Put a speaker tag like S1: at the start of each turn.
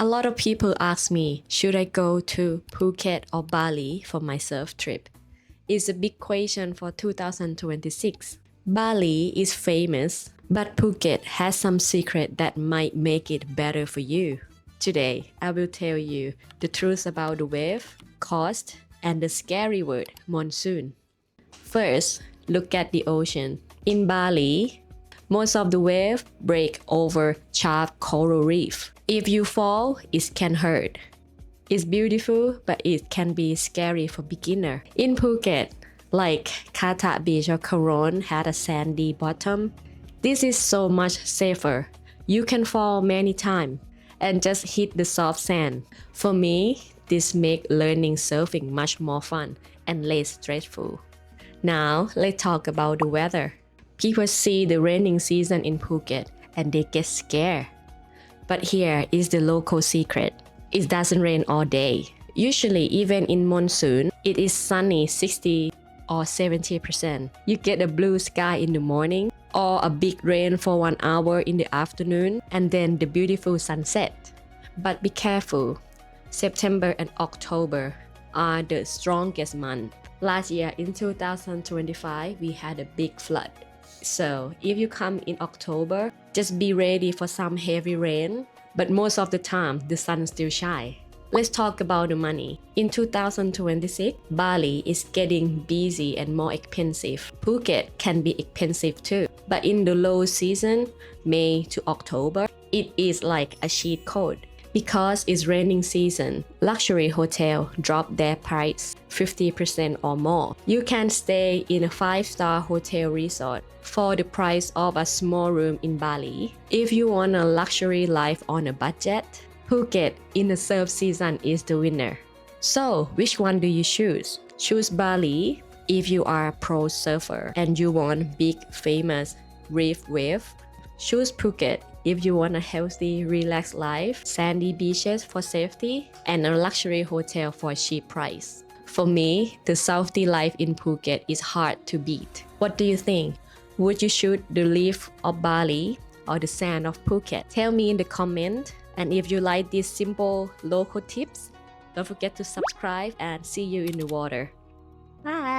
S1: A lot of people ask me, should I go to Phuket or Bali for my surf trip? It's a big question for 2026. Bali is famous, but Phuket has some secret that might make it better for you. Today, I will tell you the truth about the wave, cost, and the scary word monsoon. First, look at the ocean. In Bali, most of the waves break over sharp coral reef. If you fall, it can hurt. It's beautiful, but it can be scary for beginner. In Phuket, like Kata Beach or Coron had a sandy bottom. This is so much safer. You can fall many times and just hit the soft sand. For me, this makes learning surfing much more fun and less stressful. Now, let's talk about the weather. People see the raining season in Phuket and they get scared. But here is the local secret. It doesn't rain all day. Usually, even in monsoon, it is sunny 60 or 70%. You get a blue sky in the morning or a big rain for 1 hour in the afternoon and then the beautiful sunset. But be careful. September and October are the strongest months. Last year in 2025, we had a big flood. So if you come in October, just be ready for some heavy rain, but most of the time the sun still shines. Let's talk about the money. In 2026, Bali is getting busy and more expensive. Phuket can be expensive too, but in the low season, May to October, it is like a cheat code. Because it's raining season, luxury hotel drop their price 50% or more. You can stay in a 5-star hotel resort for the price of a small room in Bali. If you want a luxury life on a budget, Phuket in the surf season is the winner. So, which one do you choose? Choose Bali if you are a pro surfer and you want big famous reef wave. Choose Phuket if you want a healthy, relaxed life, sandy beaches for safety, and a luxury hotel for a cheap price. For me, the salty life in Phuket is hard to beat. What do you think? Would you choose the reef of Bali or the sand of Phuket? Tell me in the comment. And if you like these simple local tips, don't forget to subscribe and see you in the water. Bye!